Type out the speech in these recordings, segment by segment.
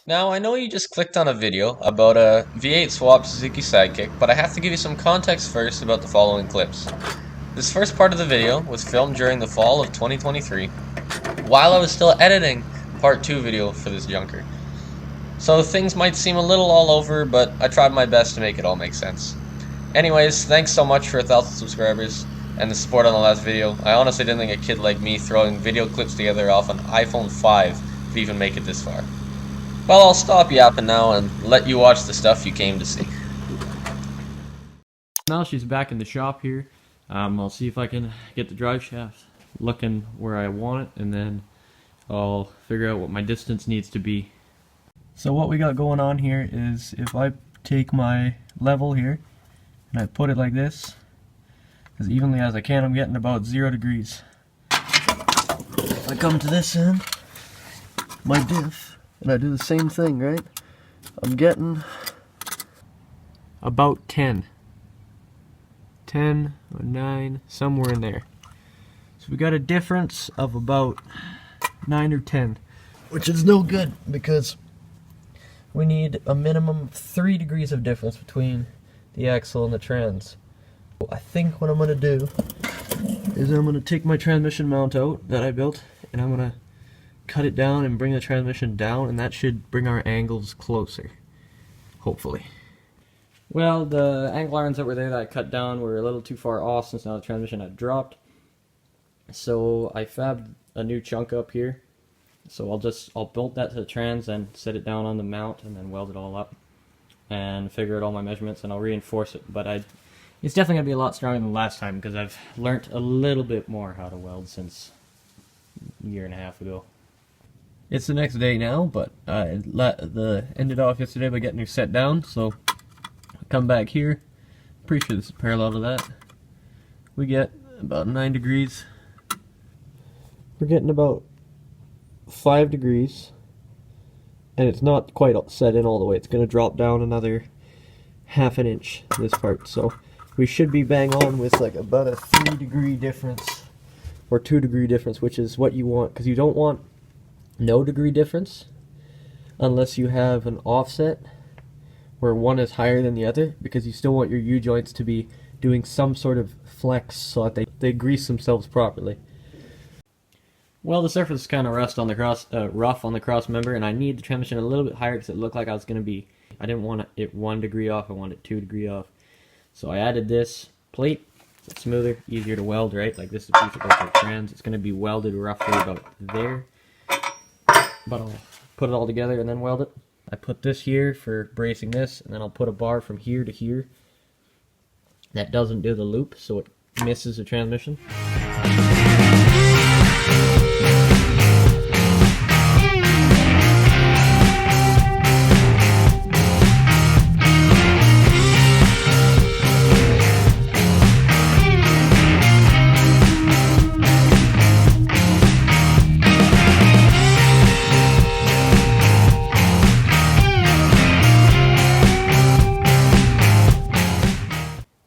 Now, I know you just clicked on a video about a V8 swap Suzuki sidekick, but I have to give you some context first about the following clips. This first part of the video was filmed during the fall of 2023, while I was still editing part 2 video for this junker. So things might seem a little all over, but I tried my best to make it all make sense. Anyways, thanks so much for 1,000 subscribers and the support on the last video. I honestly didn't think a kid like me throwing video clips together off an iPhone 5 would even make it this far. Well, I'll stop yapping now and let you watch the stuff you came to see. Now she's back in the shop here. I'll see if I can get the drive shaft looking where I want it, and then I'll figure out what my distance needs to be. So what we got going on here is, if I take my level here and I put it like this, as evenly as I can, I'm getting about 0 degrees. If I come to this end, my diff, and I do the same thing, right? I'm getting about 10 or 9, somewhere in there. So we got a difference of about 9 or 10, which is no good because we need a minimum of 3 degrees of difference between the axle and the trans. I think what I'm going to do is I'm going to take my transmission mount out that I built, and I'm going to cut it down and bring the transmission down, and that should bring our angles closer, hopefully. Well, the angle irons that were there that I cut down were a little too far off since now the transmission had dropped. So I fabbed a new chunk up here. So I'll bolt that to the trans and set it down on the mount and then weld it all up and figure out all my measurements, and I'll reinforce it. But it's definitely going to be a lot stronger than last time because I've learnt a little bit more how to weld since a year and a half ago. It's the next day now, but I ended off yesterday by getting her set down, so I come back here. Pretty sure this is parallel to that. We get about 9 degrees. We're getting about 5 degrees, and it's not quite set in all the way. It's going to drop down another ½ an inch, this part, so we should be bang on with like about a 3 degree difference or 2 degree difference, which is what you want, because you don't want no degree difference unless you have an offset where one is higher than the other, because you still want your U-joints to be doing some sort of flex so that they grease themselves properly. Well, the surface is kind of rough on the cross member, and I need the transmission a little bit higher because it looked like I didn't want it 1 degree off, I wanted it 2 degree off. So I added this plate. It's smoother, easier to weld, right? Like this is a piece of the trans. It's going to be welded roughly about there. But I'll put it all together and then weld it. I put this here for bracing this, and then I'll put a bar from here to here that doesn't do the loop, so it misses the transmission.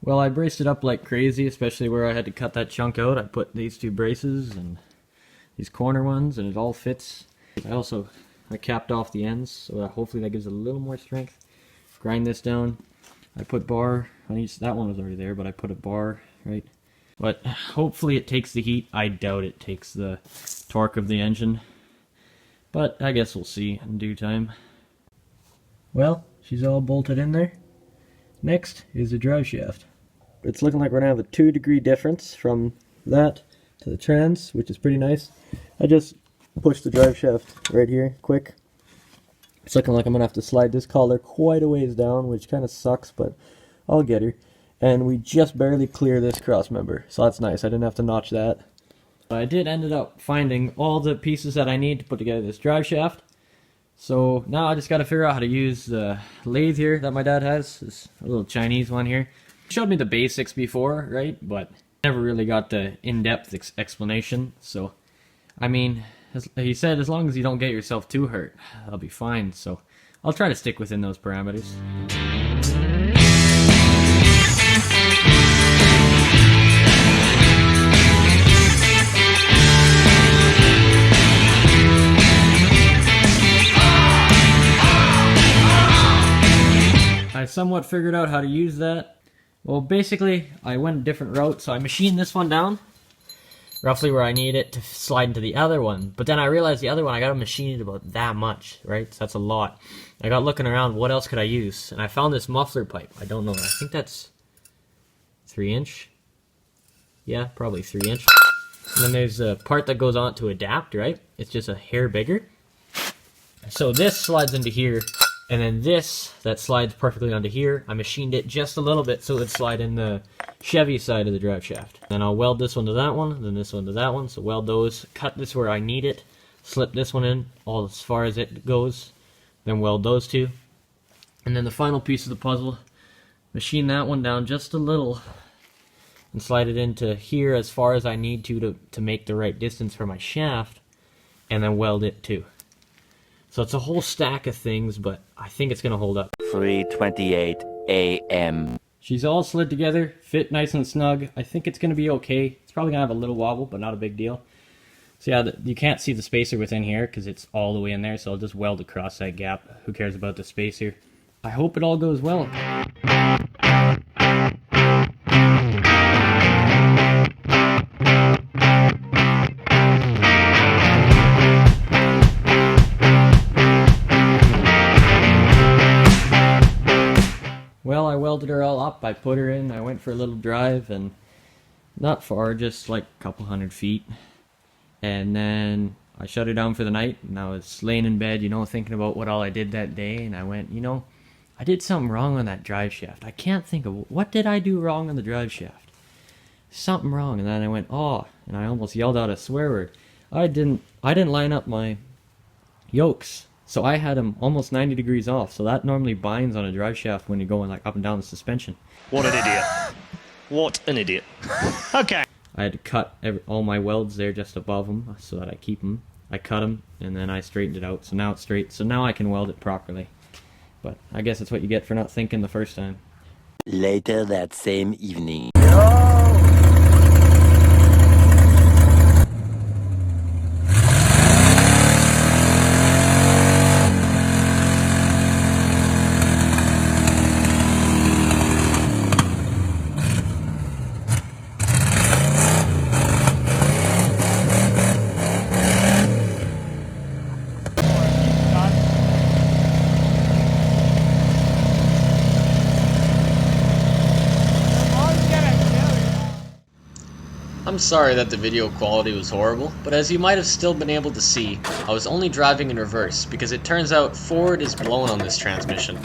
Well, I braced it up like crazy, especially where I had to cut that chunk out. I put these 2 braces and these corner ones, and it all fits. I capped off the ends, so that hopefully that gives it a little more strength. Grind this down. I put bar on each. That one was already there, but I put a bar, right? But hopefully it takes the heat. I doubt it takes the torque of the engine, but I guess we'll see in due time. Well, she's all bolted in there. Next is the drive shaft. It's looking like we're going to have a 2 degree difference from that to the trans, which is pretty nice. I just pushed the drive shaft right here, quick. It's looking like I'm going to have to slide this collar quite a ways down, which kind of sucks, but I'll get her. And we just barely clear this cross member, so that's nice. I didn't have to notch that. I did end up finding all the pieces that I need to put together this drive shaft. So now I just got to figure out how to use the lathe here that my dad has. This little Chinese one here. He showed me the basics before, right? But never really got the in-depth explanation. So, I mean, he said as long as you don't get yourself too hurt, I'll be fine. So I'll try to stick within those parameters. somewhat figured out how to use that. Well, basically, I went a different route, so I machined this one down, roughly where I need it to slide into the other one. But then I realized the other one, I gotta machine it about that much, right? So that's a lot. I got looking around, what else could I use? And I found this muffler pipe. I don't know, I think that's 3-inch. Yeah, probably 3-inch. And then there's a part that goes on to adapt, right? It's just a hair bigger. So this slides into here, and then this, that slides perfectly onto here. I machined it just a little bit so it would slide in the Chevy side of the drive shaft. Then I'll weld this one to that one, then this one to that one. So weld those, cut this where I need it, slip this one in all as far as it goes, then weld those two. And then the final piece of the puzzle, machine that one down just a little and slide it into here as far as I need to make the right distance for my shaft, and then weld it too. So it's a whole stack of things, but I think it's gonna hold up. 3:28 a.m. She's all slid together, fit nice and snug. I think it's gonna be okay. It's probably gonna have a little wobble, but not a big deal. So yeah, you can't see the spacer within here because it's all the way in there, so I'll just weld across that gap. Who cares about the spacer? I hope it all goes well. Well, I welded her all up, I put her in, I went for a little drive, and not far, just like a couple 100 feet. And then I shut her down for the night, and I was laying in bed, you know, thinking about what all I did that day, and I went, you know, I did something wrong on that drive shaft. I can't think of, what did I do wrong on the drive shaft? Something wrong, and then I went, oh, and I almost yelled out a swear word. I didn't line up my yokes. So I had them almost 90 degrees off, so that normally binds on a drive shaft when you're going like up and down the suspension. What an idiot. What an idiot. Okay. I had to cut all my welds there just above them so that I keep them. I cut them, and then I straightened it out, so now it's straight. So now I can weld it properly. But I guess that's what you get for not thinking the first time. Later that same evening. I'm sorry that the video quality was horrible, but as you might have still been able to see, I was only driving in reverse because it turns out forward is blown on this transmission.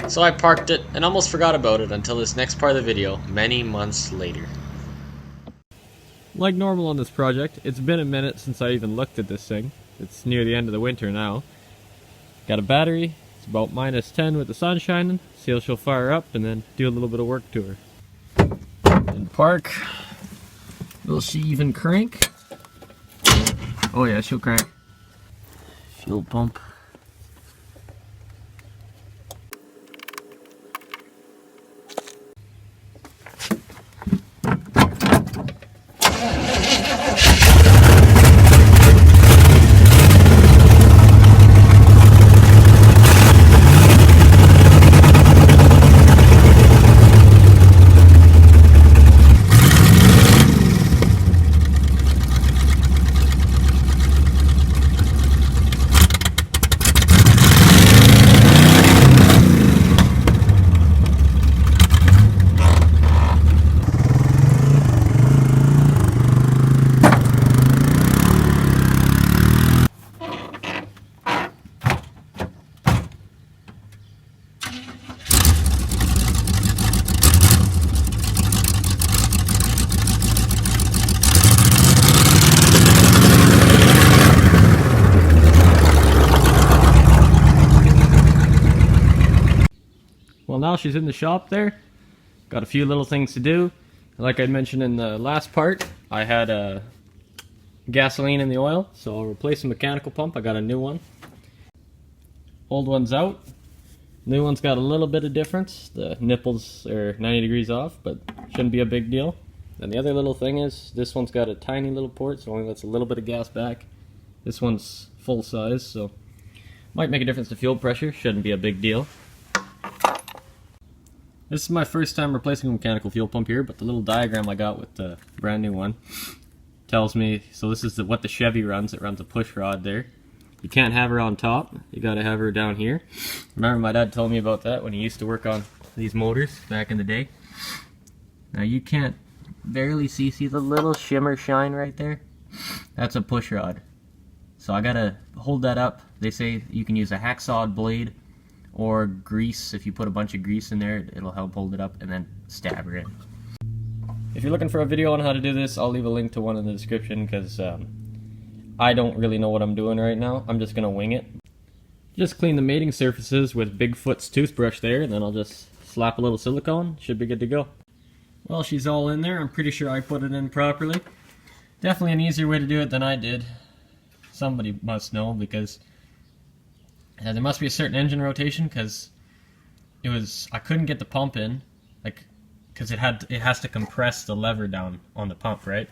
So I parked it and almost forgot about it until this next part of the video, many months later. Like normal on this project, it's been a minute since I even looked at this thing. It's near the end of the winter now. Got a battery, it's about -10 with the sun shining, see she'll fire up and then do a little bit of work to her. And park. Will she even crank? Oh yeah, she'll crank. Fuel pump. Well, now she's in the shop there. Got a few little things to do. Like I mentioned in the last part, I had gasoline in the oil, so I'll replace the mechanical pump. I got a new one. Old one's out. New one's got a little bit of difference. The nipples are 90 degrees off, but shouldn't be a big deal. And the other little thing is, this one's got a tiny little port, so it only lets a little bit of gas back. This one's full size, so might make a difference to fuel pressure. Shouldn't be a big deal. This is my first time replacing a mechanical fuel pump here, but the little diagram I got with the brand new one tells me, so this is what the Chevy runs. It runs a push rod there. You can't have her on top, you gotta have her down here. Remember my dad told me about that when he used to work on these motors back in the day. Now you can't barely see the little shimmer shine right there? That's a push rod. So I gotta hold that up. They say you can use a hacksaw blade or grease. If you put a bunch of grease in there, it'll help hold it up, and then stab her in. If you're looking for a video on how to do this, I'll leave a link to one in the description, because I don't really know what I'm doing right now. I'm just gonna wing it. Just clean the mating surfaces with Bigfoot's toothbrush there, and then I'll just slap a little silicone. Should be good to go. Well, she's all in there. I'm pretty sure I put it in properly. Definitely an easier way to do it than I did. Somebody must know, because there must be a certain engine rotation, because I couldn't get the pump in, like, because it has to compress the lever down on the pump, right?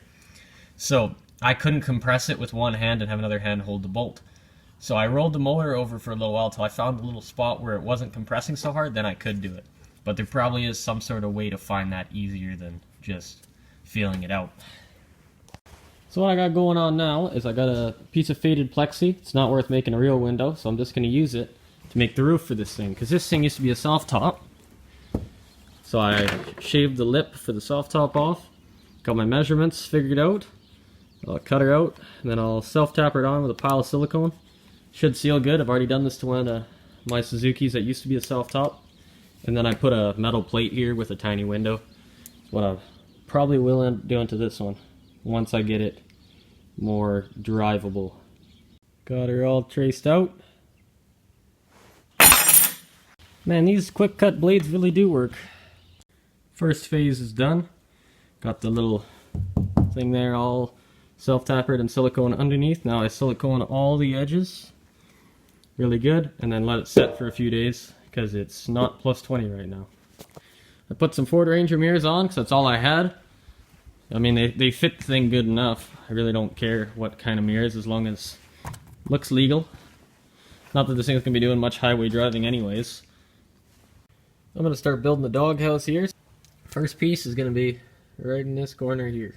So I couldn't compress it with one hand and have another hand hold the bolt. So I rolled the motor over for a little while till I found a little spot where it wasn't compressing so hard, then I could do it. But there probably is some sort of way to find that easier than just feeling it out. So what I got going on now is I got a piece of faded plexi. It's not worth making a real window, so I'm just going to use it to make the roof for this thing. Because this thing used to be a soft top. So I shaved the lip for the soft top off. Got my measurements figured out. I'll cut her out, and then I'll self-tap her on with a pile of silicone. Should seal good. I've already done this to one of my Suzukis that used to be a soft top. And then I put a metal plate here with a tiny window. That's what I probably will end up doing to this one once I get it more drivable. Got her all traced out. Man, these quick cut blades really do work. First phase is done. Got the little thing there all self-tapered and silicone underneath. Now I silicone all the edges really good, and then let it set for a few days, because it's not plus 20 right now. I put some Ford Ranger mirrors on because that's all I had. I mean, they fit the thing good enough. I really don't care what kind of mirrors, as long as it looks legal. Not that this thing's going to be doing much highway driving anyways. I'm going to start building the doghouse here. First piece is going to be right in this corner here.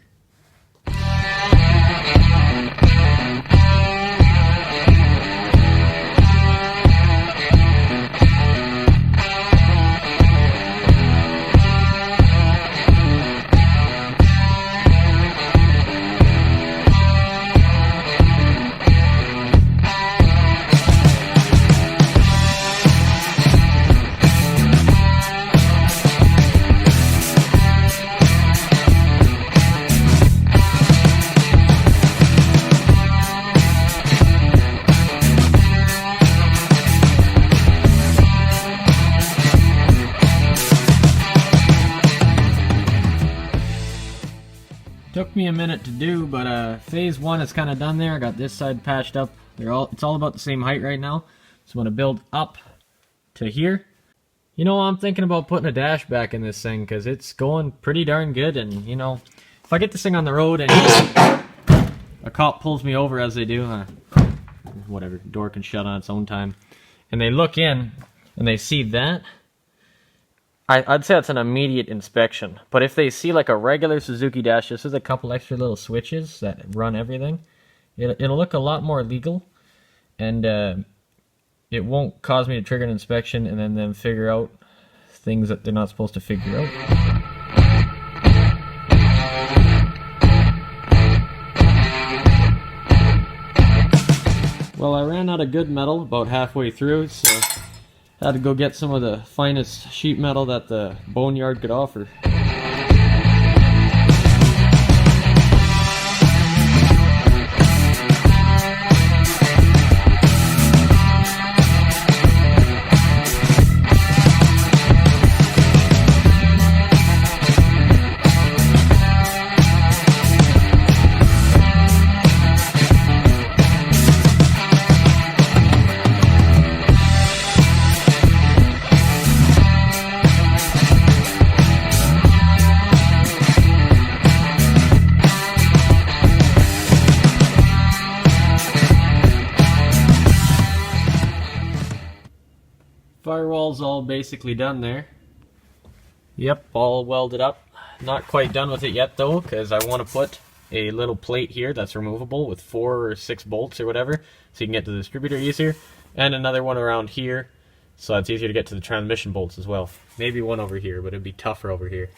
Took me a minute to do, but phase one is kind of done there. I got this side patched up. It's all about the same height right now. So I'm going to build up to here. You know, I'm thinking about putting a dash back in this thing, because it's going pretty darn good. And, you know, if I get this thing on the road and a cop pulls me over, as they do, whatever, door can shut on its own time, and they look in and they see that, I'd say that's an immediate inspection. But if they see like a regular Suzuki dash, just with a couple extra little switches that run everything, it'll look a lot more legal, and it won't cause me to trigger an inspection and then them figure out things that they're not supposed to figure out. Well, I ran out of good metal about halfway through, so had to go get some of the finest sheet metal that the boneyard could offer. Firewall's all basically done there. Yep, all welded up. Not quite done with it yet though, because I want to put a little plate here that's removable with 4 or 6 bolts or whatever, so you can get to the distributor easier, and another one around here, so it's easier to get to the transmission bolts as well. Maybe one over here, but it'd be tougher over here.